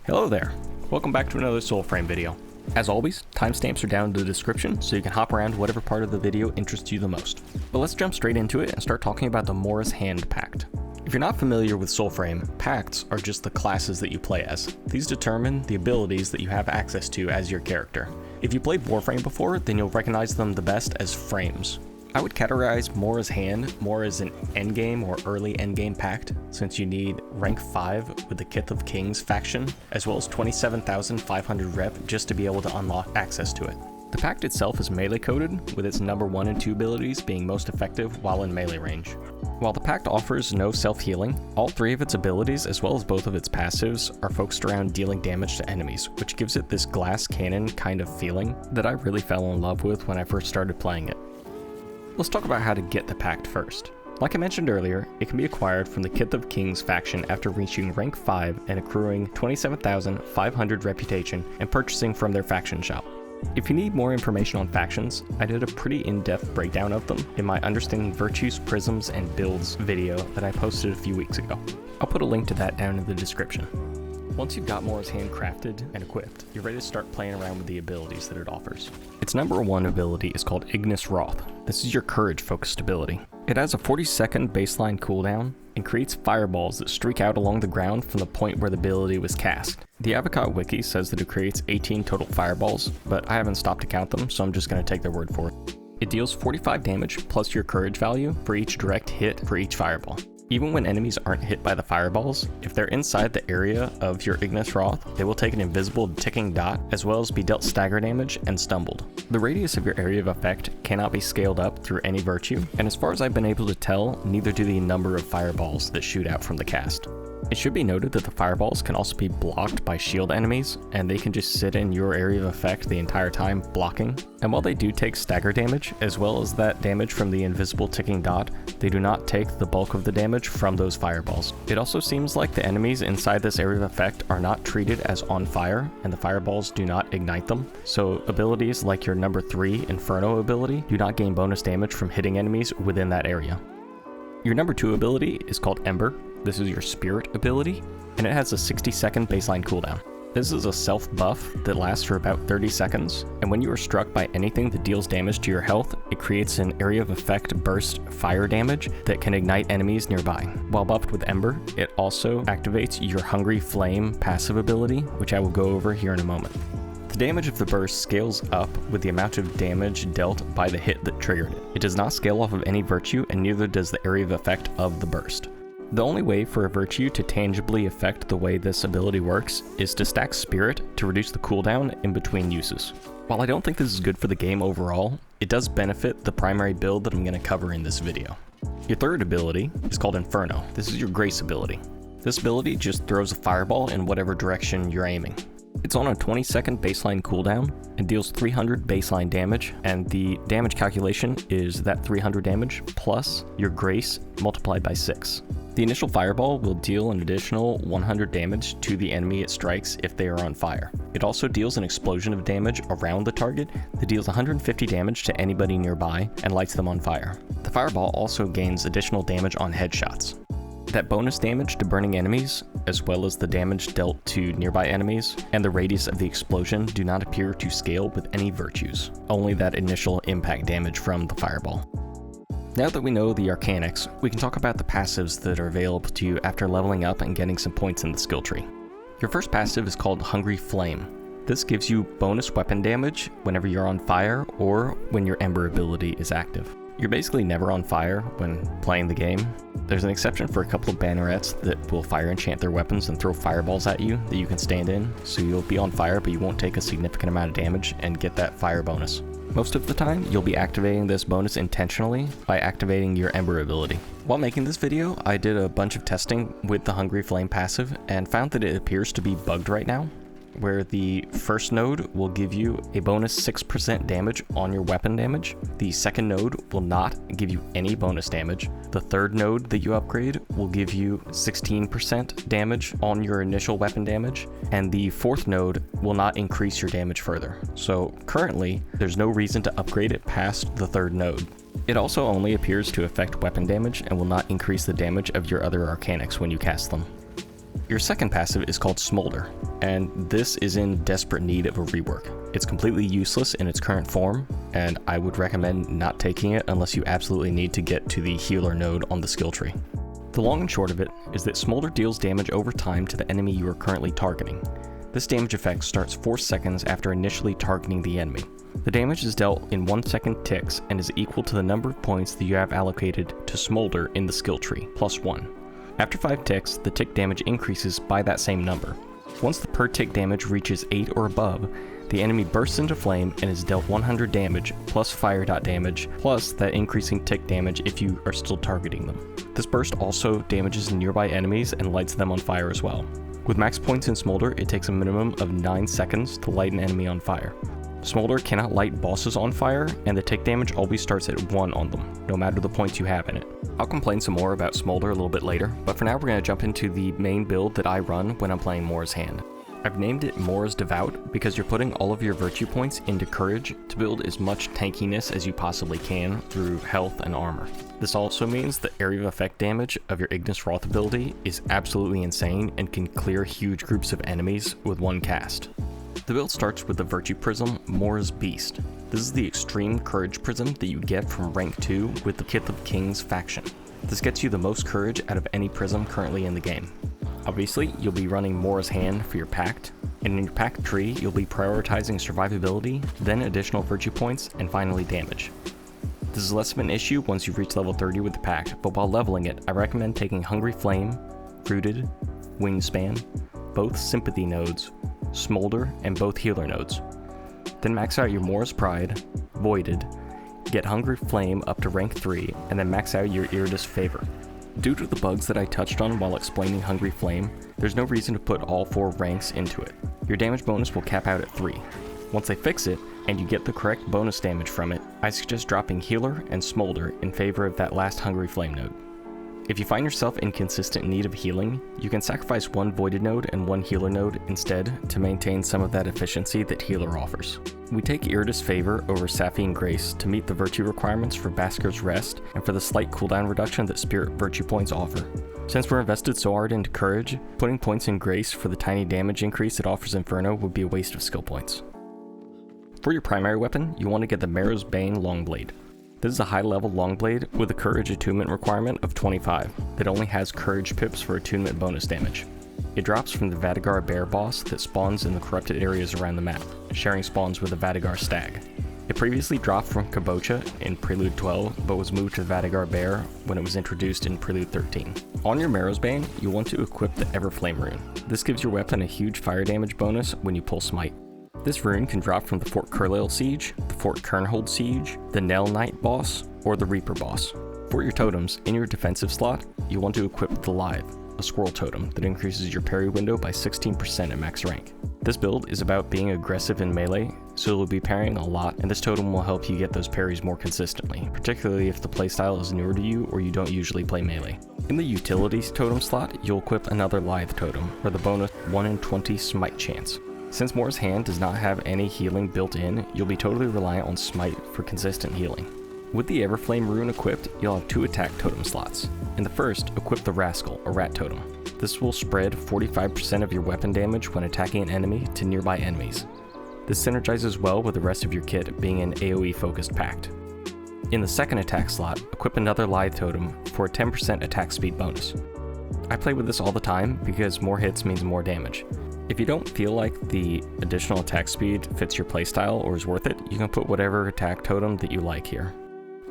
Hello there, welcome back to another Soulframe video. As always, timestamps are down in the description so you can hop around whatever part of the video interests you the most. But let's jump straight into it and start talking about the Mora's Hand Pact. If you're not familiar with Soulframe, pacts are just the classes that you play as. These determine the abilities that you have access to as your character. If you played Warframe before, then you'll recognize them the best as frames. I would categorize Mora's Hand more as an endgame or early endgame pact, since you need rank 5 with the Kith of Kings faction, as well as 27,500 rep just to be able to unlock access to it. The pact itself is melee coded, with its number 1 and 2 abilities being most effective while in melee range. While the pact offers no self-healing, all 3 of its abilities as well as both of its passives are focused around dealing damage to enemies, which gives it this glass cannon kind of feeling that I really fell in love with when I first started playing it. Let's talk about how to get the pact first. Like I mentioned earlier, it can be acquired from the Kith of Kings faction after reaching rank 5 and accruing 27,500 reputation and purchasing from their faction shop. If you need more information on factions, I did a pretty in-depth breakdown of them in my Understanding Virtues, Prisms, and Builds video that I posted a few weeks ago. I'll put a link to that down in the description. Once you've got Mora's Hand crafted and equipped, you're ready to start playing around with the abilities that it offers. Its number 1 ability is called Ignis Wrath. This is your courage-focused ability. It has a 40-second baseline cooldown and creates fireballs that streak out along the ground from the point where the ability was cast. The Avocat wiki says that it creates 18 total fireballs, but I haven't stopped to count them, so I'm just going to take their word for it. It deals 45 damage plus your courage value for each direct hit for each fireball. Even when enemies aren't hit by the fireballs, if they're inside the area of your Ignis Wrath, they will take an invisible ticking dot, as well as be dealt stagger damage and stumbled. The radius of your area of effect cannot be scaled up through any virtue, and as far as I've been able to tell, neither do the number of fireballs that shoot out from the cast. It should be noted that the fireballs can also be blocked by shield enemies, and they can just sit in your area of effect the entire time blocking. And while they do take stagger damage, as well as that damage from the invisible ticking dot, they do not take the bulk of the damage from those fireballs. It also seems like the enemies inside this area of effect are not treated as on fire, and the fireballs do not ignite them, so abilities like your number 3 Inferno ability do not gain bonus damage from hitting enemies within that area. Your number 2 ability is called Ember. This is your Spirit ability, and it has a 60-second baseline cooldown. This is a self-buff that lasts for about 30 seconds, and when you are struck by anything that deals damage to your health, it creates an area of effect burst fire damage that can ignite enemies nearby. While buffed with Ember, it also activates your Hungry Flame passive ability, which I will go over here in a moment. The damage of the burst scales up with the amount of damage dealt by the hit that triggered it. It does not scale off of any virtue, and neither does the area of effect of the burst. The only way for a virtue to tangibly affect the way this ability works is to stack Spirit to reduce the cooldown in between uses. While I don't think this is good for the game overall, it does benefit the primary build that I'm going to cover in this video. Your third ability is called Inferno. This is your Grace ability. This ability just throws a fireball in whatever direction you're aiming. It's on a 20-second baseline cooldown and deals 300 baseline damage, and the damage calculation is that 300 damage plus your Grace multiplied by 6. The initial fireball will deal an additional 100 damage to the enemy it strikes if they are on fire. It also deals an explosion of damage around the target that deals 150 damage to anybody nearby and lights them on fire. The fireball also gains additional damage on headshots. That bonus damage to burning enemies, as well as the damage dealt to nearby enemies, and the radius of the explosion do not appear to scale with any virtues, only that initial impact damage from the fireball. Now that we know the Arcanics, we can talk about the passives that are available to you after leveling up and getting some points in the skill tree. Your first passive is called Hungry Flame. This gives you bonus weapon damage whenever you're on fire or when your Ember ability is active. You're basically never on fire when playing the game. There's an exception for a couple of bannerets that will fire enchant their weapons and throw fireballs at you that you can stand in, so you'll be on fire but you won't take a significant amount of damage and get that fire bonus. Most of the time, you'll be activating this bonus intentionally by activating your Ember ability. While making this video, I did a bunch of testing with the Hungry Flame passive and found that it appears to be bugged right now, where the first node will give you a bonus 6% damage on your weapon damage. The second node will not give you any bonus damage. The third node that you upgrade will give you 16% damage on your initial weapon damage, and the fourth node will not increase your damage further. So currently, there's no reason to upgrade it past the third node. It also only appears to affect weapon damage and will not increase the damage of your other Arcanics when you cast them. Your second passive is called Smolder, and this is in desperate need of a rework. It's completely useless in its current form, and I would recommend not taking it unless you absolutely need to get to the healer node on the skill tree. The long and short of it is that Smolder deals damage over time to the enemy you are currently targeting. This damage effect starts 4 seconds after initially targeting the enemy. The damage is dealt in 1 second ticks and is equal to the number of points that you have allocated to Smolder in the skill tree, plus 1. After 5 ticks, the tick damage increases by that same number. Once the per tick damage reaches 8 or above, the enemy bursts into flame and is dealt 100 damage, plus fire dot damage, plus that increasing tick damage if you are still targeting them. This burst also damages nearby enemies and lights them on fire as well. With max points in Smolder, it takes a minimum of 9 seconds to light an enemy on fire. Smolder cannot light bosses on fire, and the tick damage always starts at 1 on them, no matter the points you have in it. I'll complain some more about Smolder a little bit later, but for now we're going to jump into the main build that I run when I'm playing Mora's Hand. I've named it Mora's Devout because you're putting all of your virtue points into courage to build as much tankiness as you possibly can through health and armor. This also means the area of effect damage of your Ignis Wrath ability is absolutely insane and can clear huge groups of enemies with one cast. The build starts with the Virtue Prism, Mora's Beast. This is the extreme courage prism that you get from rank 2 with the Kith of Kings faction. This gets you the most courage out of any prism currently in the game. Obviously, you'll be running Mora's Hand for your pact, and in your pact tree, you'll be prioritizing survivability, then additional virtue points, and finally damage. This is less of an issue once you've reached level 30 with the pact, but while leveling it, I recommend taking Hungry Flame, Rooted, Wingspan, both Sympathy nodes, Smolder, and both healer nodes. Then max out your Mora's Pride, Voided, get Hungry Flame up to rank 3, and then max out your Iridus Favor. Due to the bugs that I touched on while explaining Hungry Flame, there's no reason to put all 4 ranks into it. Your damage bonus will cap out at 3. Once they fix it, and you get the correct bonus damage from it, I suggest dropping Healer and Smolder in favor of that last Hungry Flame node. If you find yourself in consistent need of healing, you can sacrifice 1 Voided node and 1 Healer node instead to maintain some of that efficiency that Healer offers. We take Iridus Favor over Sapphine Grace to meet the virtue requirements for Basker's Rest and for the slight cooldown reduction that Spirit virtue points offer. Since we're invested so hard into Courage, putting points in Grace for the tiny damage increase it offers Inferno would be a waste of skill points. For your primary weapon, you want to get the Marrow's Bane Longblade. This is a high-level Longblade with a Courage attunement requirement of 25 that only has Courage pips for attunement bonus damage. It drops from the Vadigar Bear boss that spawns in the corrupted areas around the map, sharing spawns with the Vadigar Stag. It previously dropped from Kabocha in Prelude 12, but was moved to the Vadigar Bear when it was introduced in Prelude 13. On your Marrow's Bane, you want to equip the Everflame rune. This gives your weapon a huge fire damage bonus when you pull Smite. This rune can drop from the Fort Curlail Siege, the Fort Kernhold Siege, the Nell Knight boss, or the Reaper boss. For your totems, in your defensive slot, you want to equip the Lithe, a squirrel totem that increases your parry window by 16% at max rank. This build is about being aggressive in melee, so you'll be parrying a lot, and this totem will help you get those parries more consistently, particularly if the playstyle is newer to you or you don't usually play melee. In the utilities totem slot, you'll equip another Lithe totem, for the bonus 1 in 20 smite chance. Since Mora's Hand does not have any healing built in, you'll be totally reliant on Smite for consistent healing. With the Everflame rune equipped, you'll have 2 attack totem slots. In the first, equip the Rascal, a rat totem. This will spread 45% of your weapon damage when attacking an enemy to nearby enemies. This synergizes well with the rest of your kit being an AoE focused pact. In the second attack slot, equip another Lithe totem for a 10% attack speed bonus. I play with this all the time because more hits means more damage. If you don't feel like the additional attack speed fits your playstyle or is worth it, you can put whatever attack totem that you like here.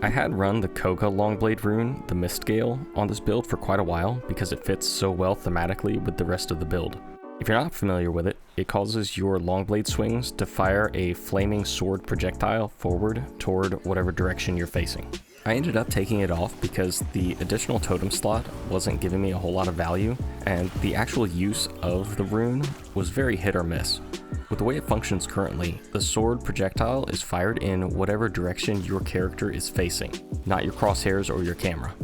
I had run the Koga Longblade rune, the Mistgale, on this build for quite a while because it fits so well thematically with the rest of the build. If you're not familiar with it, it causes your Longblade swings to fire a flaming sword projectile forward toward whatever direction you're facing. I ended up taking it off because the additional totem slot wasn't giving me a whole lot of value, and the actual use of the rune was very hit or miss. With the way it functions currently, the sword projectile is fired in whatever direction your character is facing, not your crosshairs or your camera.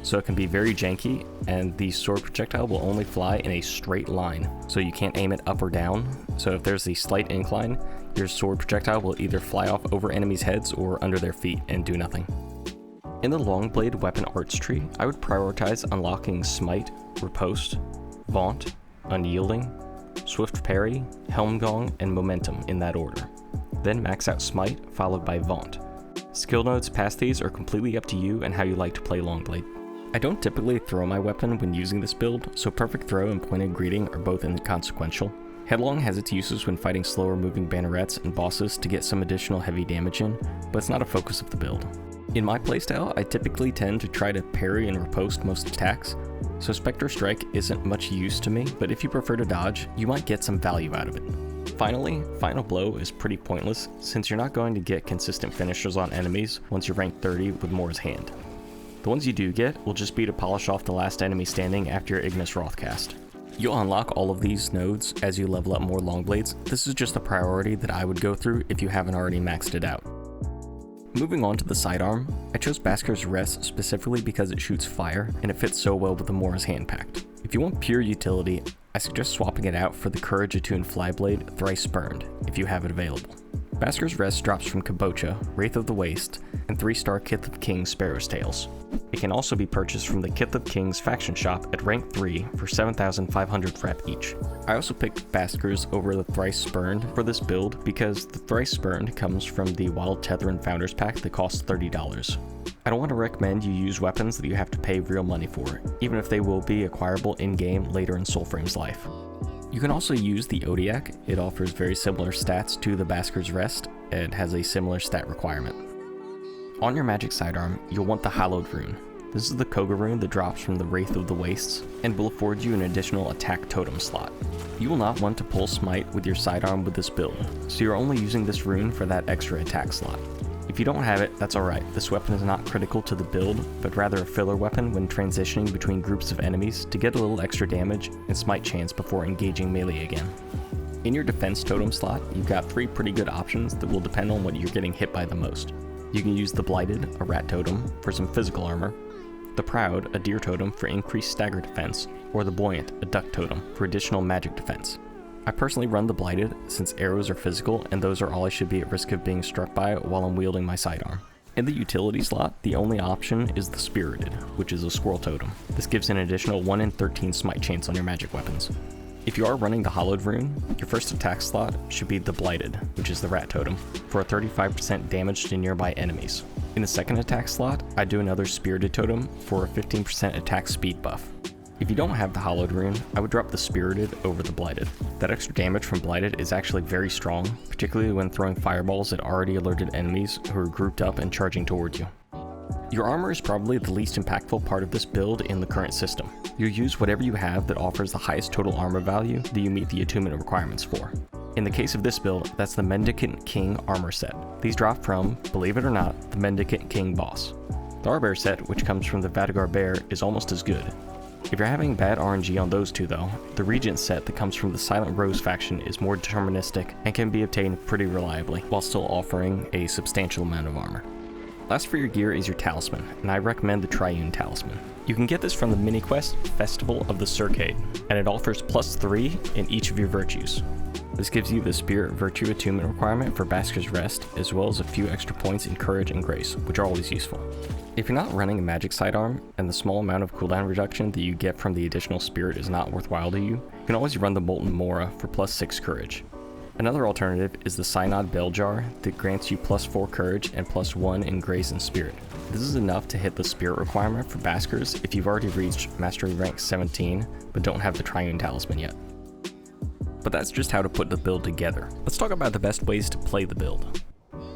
So it can be very janky, and the sword projectile will only fly in a straight line, so you can't aim it up or down. So if there's a slight incline, your sword projectile will either fly off over enemies' heads or under their feet and do nothing. In the Longblade weapon arts tree, I would prioritize unlocking Smite, Riposte, Vaunt, Unyielding, Swift Parry, Helm Gong, and Momentum in that order. Then max out Smite, followed by Vaunt. Skill nodes past these are completely up to you and how you like to play Longblade. I don't typically throw my weapon when using this build, so Perfect Throw and Pointed Greeting are both inconsequential. Headlong has its uses when fighting slower moving bannerets and bosses to get some additional heavy damage in, but it's not a focus of the build. In my playstyle, I typically tend to try to parry and riposte most attacks, so Spectre Strike isn't much use to me, but if you prefer to dodge, you might get some value out of it. Finally, Final Blow is pretty pointless since you're not going to get consistent finishers on enemies once you're ranked 30 with Mora's Hand. The ones you do get will just be to polish off the last enemy standing after your Ignis Wrath cast. You'll unlock all of these nodes as you level up more Longblades. This is just a priority that I would go through if you haven't already maxed it out. Moving on to the sidearm, I chose Basker's Rest specifically because it shoots fire and it fits so well with the Mora's Hand Pact. If you want pure utility, I suggest swapping it out for the Courage Attuned Flyblade Thrice Burned if you have it available. Basker's Rest drops from Kabocha, Wraith of the Waste, and 3-star Kith of Kings Sparrow's Tails. It can also be purchased from the Kith of Kings faction shop at rank 3 for 7,500 rep each. I also picked Basker's over the Thrice Spurned for this build because the Thrice Spurned comes from the Wild Tetherin Founders Pack that costs $30. I don't want to recommend you use weapons that you have to pay real money for, even if they will be acquirable in-game later in Soulframe's life. You can also use the Odiac. It offers very similar stats to the Basker's Rest and has a similar stat requirement. On your magic sidearm, you'll want the Hallowed Rune. This is the Koga rune that drops from the Wraith of the Wastes and will afford you an additional attack totem slot. You will not want to pull Smite with your sidearm with this build, so you're only using this rune for that extra attack slot. If you don't have it, that's alright. This weapon is not critical to the build, but rather a filler weapon when transitioning between groups of enemies to get a little extra damage and smite chance before engaging melee again. In your defense totem slot, you've got 3 pretty good options that will depend on what you're getting hit by the most. You can use the Blighted, a rat totem, for some physical armor, the Proud, a deer totem for increased stagger defense, or the Buoyant, a duck totem, for additional magic defense. I personally run the Blighted since arrows are physical and those are all I should be at risk of being struck by while I'm wielding my sidearm. In the utility slot, the only option is the Spirited, which is a squirrel totem. This gives an additional 1 in 13 smite chance on your magic weapons. If you are running the Hallowed Rune, your first attack slot should be the Blighted, which is the rat totem, for a 35% damage to nearby enemies. In the second attack slot, I do another Spirited totem for a 15% attack speed buff. If you don't have the Hallowed Rune, I would drop the Spirited over the Blighted. That extra damage from Blighted is actually very strong, particularly when throwing fireballs at already alerted enemies who are grouped up and charging towards you. Your armor is probably the least impactful part of this build in the current system. You'll use whatever you have that offers the highest total armor value that you meet the attunement requirements for. In the case of this build, that's the Mendicant King armor set. These drop from, believe it or not, the Mendicant King boss. The Arbear set, which comes from the Vadigar Bear, is almost as good. If you're having bad RNG on those two though, the Regent set that comes from the Silent Rose faction is more deterministic and can be obtained pretty reliably, while still offering a substantial amount of armor. Last for your gear is your Talisman, and I recommend the Triune Talisman. You can get this from the mini-quest Festival of the Circade, and it offers +3 in each of your virtues. This gives you the Spirit Virtue Attunement requirement for Basker's Rest, as well as a few extra points in Courage and Grace, which are always useful. If you're not running a magic sidearm, and the small amount of cooldown reduction that you get from the additional spirit is not worthwhile to you, you can always run the Molten Mora for +6 Courage. Another alternative is the Synod Bell Jar that grants you +4 Courage and +1 in Grace and Spirit. This is enough to hit the Spirit requirement for Baskers if you've already reached Mastery rank 17, but don't have the Triune Talisman yet. But that's just how to put the build together. Let's talk about the best ways to play the build.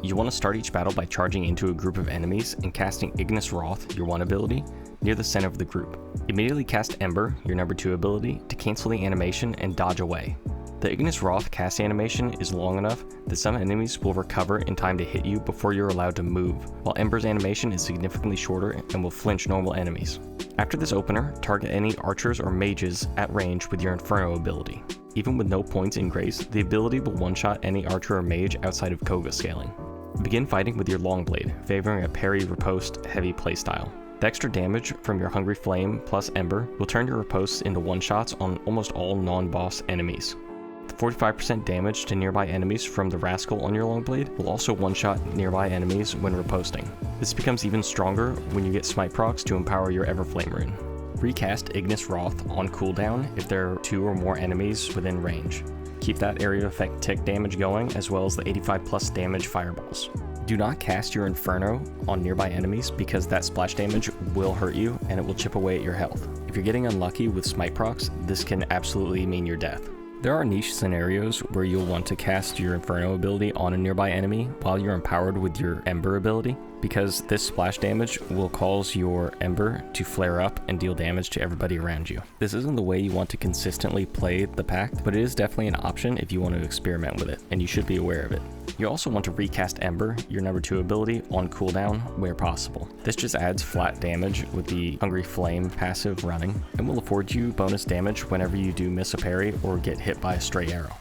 You want to start each battle by charging into a group of enemies and casting Ignis Wrath, your 1 ability, near the center of the group. Immediately cast Ember, your number 2 ability, to cancel the animation and dodge away. The Ignis Wrath cast animation is long enough that some enemies will recover in time to hit you before you're allowed to move, while Ember's animation is significantly shorter and will flinch normal enemies. After this opener, target any archers or mages at range with your Inferno ability. Even with no points in Grace, the ability will one-shot any archer or mage outside of Koga scaling. Begin fighting with your Longblade, favoring a parry riposte heavy playstyle. The extra damage from your Hungry Flame plus Ember will turn your riposts into one-shots on almost all non-boss enemies. The 45% damage to nearby enemies from the Rascal on your Longblade will also one-shot nearby enemies when riposting. This becomes even stronger when you get Smite procs to empower your Everflame rune. Recast Ignis Wrath on cooldown if there are 2 or more enemies within range. Keep that area of effect tick damage going, as well as the 85+ damage fireballs. Do not cast your Inferno on nearby enemies because that splash damage will hurt you and it will chip away at your health. If you're getting unlucky with smite procs, this can absolutely mean your death. There are niche scenarios where you'll want to cast your Inferno ability on a nearby enemy while you're empowered with your Ember ability, because this splash damage will cause your Ember to flare up and deal damage to everybody around you. This isn't the way you want to consistently play the Pact, but it is definitely an option if you want to experiment with it, and you should be aware of it. You also want to recast Ember, your number 2 ability, on cooldown where possible. This just adds flat damage with the Hungry Flame passive running, and will afford you bonus damage whenever you do miss a parry or get hit by a stray arrow.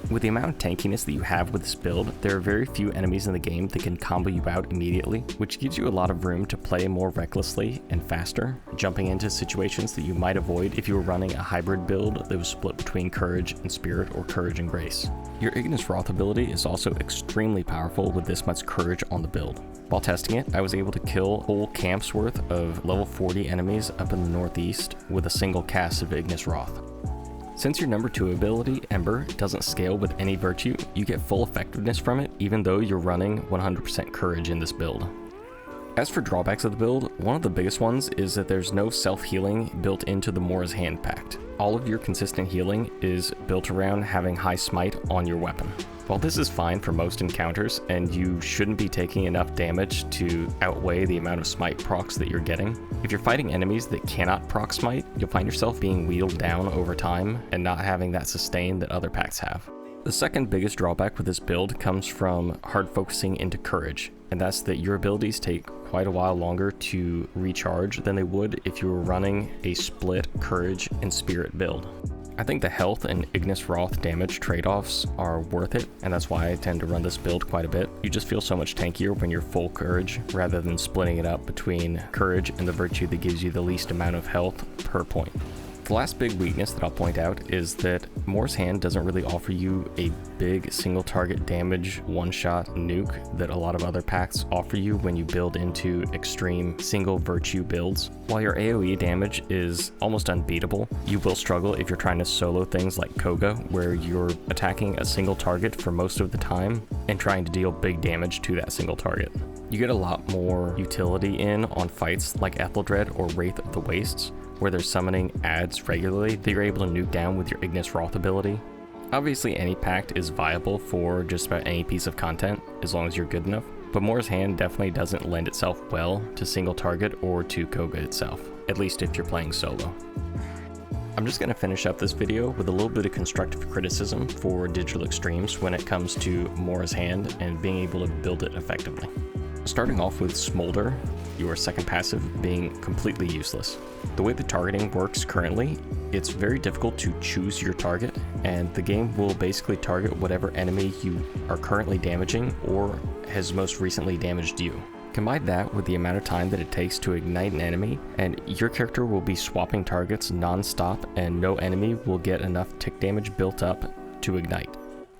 With the amount of tankiness that you have with this build, there are very few enemies in the game that can combo you out immediately, which gives you a lot of room to play more recklessly and faster, jumping into situations that you might avoid if you were running a hybrid build that was split between Courage and Spirit or Courage and Grace. Your Ignis Wrath ability is also extremely powerful with this much Courage on the build. While testing it, I was able to kill whole camps worth of level 40 enemies up in the northeast with a single cast of Ignis Wrath. Since your number 2 ability, Ember, doesn't scale with any virtue, you get full effectiveness from it even though you're running 100% Courage in this build. As for drawbacks of the build, one of the biggest ones is that there's no self-healing built into the Mora's Hand Pact. All of your consistent healing is built around having high smite on your weapon. While this is fine for most encounters, and you shouldn't be taking enough damage to outweigh the amount of smite procs that you're getting, if you're fighting enemies that cannot proc smite, you'll find yourself being wheeled down over time and not having that sustain that other packs have. The second biggest drawback with this build comes from hard focusing into Courage, and that's that your abilities take quite a while longer to recharge than they would if you were running a split Courage and Spirit build. I think the health and Ignis Wrath damage trade-offs are worth it, and that's why I tend to run this build quite a bit. You just feel so much tankier when you're full Courage, rather than splitting it up between Courage and the virtue that gives you the least amount of health per point. The last big weakness that I'll point out is that Mora's Hand doesn't really offer you a big single target damage one-shot nuke that a lot of other packs offer you when you build into extreme single virtue builds. While your AoE damage is almost unbeatable, you will struggle if you're trying to solo things like Koga, where you're attacking a single target for most of the time and trying to deal big damage to that single target. You get a lot more utility in on fights like Etheldred or Wraith of the Wastes, where they're summoning adds regularly that you're able to nuke down with your Ignis Wrath ability. Obviously any pact is viable for just about any piece of content, as long as you're good enough, but Mora's Hand definitely doesn't lend itself well to single target or to Koga itself, at least if you're playing solo. I'm just going to finish up this video with a little bit of constructive criticism for Digital Extremes when it comes to Mora's Hand and being able to build it effectively. Starting off with Smolder, your second passive being completely useless. The way the targeting works currently, it's very difficult to choose your target, and the game will basically target whatever enemy you are currently damaging or has most recently damaged you. Combine that with the amount of time that it takes to ignite an enemy, and your character will be swapping targets non-stop, and no enemy will get enough tick damage built up to ignite.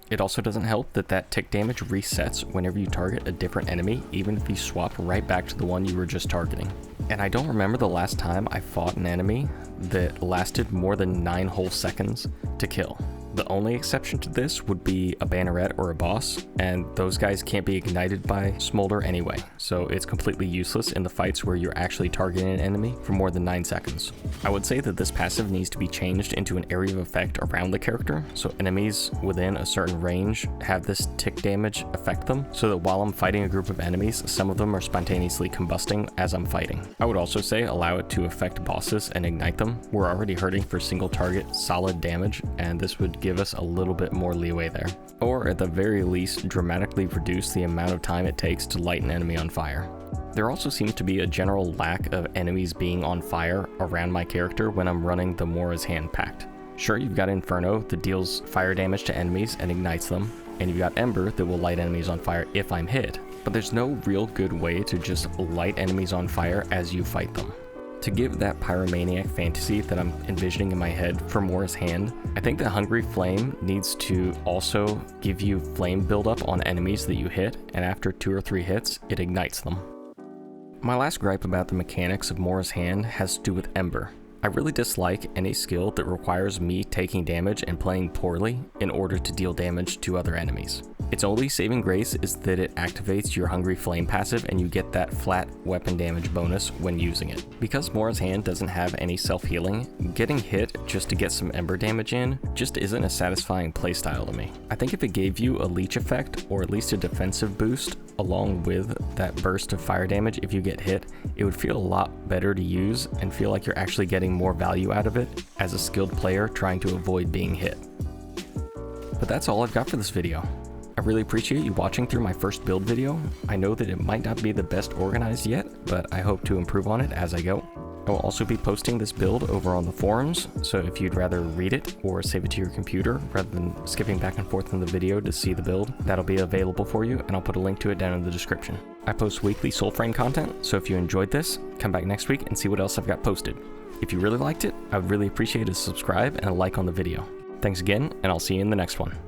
It also doesn't help that that tick damage resets whenever you target a different enemy, even if you swap right back to the one you were just targeting. And I don't remember the last time I fought an enemy that lasted more than 9 whole seconds to kill. The only exception to this would be a banneret or a boss, and those guys can't be ignited by Smolder anyway, so it's completely useless in the fights where you're actually targeting an enemy for more than 9 seconds. I would say that this passive needs to be changed into an area of effect around the character, so enemies within a certain range have this tick damage affect them, so that while I'm fighting a group of enemies, some of them are spontaneously combusting as I'm fighting. I would also say allow it to affect bosses and ignite them. We're already hurting for single target solid damage, and this would give us a little bit more leeway there. Or at the very least, dramatically reduce the amount of time it takes to light an enemy on fire. There also seems to be a general lack of enemies being on fire around my character when I'm running the Mora's Hand Pact. Sure, you've got Inferno that deals fire damage to enemies and ignites them, and you've got Ember that will light enemies on fire if I'm hit, but there's no real good way to just light enemies on fire as you fight them. To give that pyromaniac fantasy that I'm envisioning in my head for Mora's Hand, I think the Hungry Flame needs to also give you flame buildup on enemies that you hit, and after 2 or 3 hits, it ignites them. My last gripe about the mechanics of Mora's Hand has to do with Ember. I really dislike any skill that requires me taking damage and playing poorly in order to deal damage to other enemies. Its only saving grace is that it activates your Hungry Flame passive and you get that flat weapon damage bonus when using it. Because Mora's Hand doesn't have any self-healing, getting hit just to get some ember damage in just isn't a satisfying playstyle to me. I think if it gave you a leech effect or at least a defensive boost along with that burst of fire damage if you get hit, it would feel a lot better to use and feel like you're actually getting more value out of it as a skilled player trying to avoid being hit. But that's all I've got for this video. I really appreciate you watching through my first build video. I know that it might not be the best organized yet, but I hope to improve on it as I go. I will also be posting this build over on the forums, so if you'd rather read it or save it to your computer rather than skipping back and forth in the video to see the build, that'll be available for you, and I'll put a link to it down in the description. I post weekly Soulframe content, so if you enjoyed this, come back next week and see what else I've got posted. If you really liked it, I would really appreciate a subscribe and a like on the video. Thanks again, and I'll see you in the next one.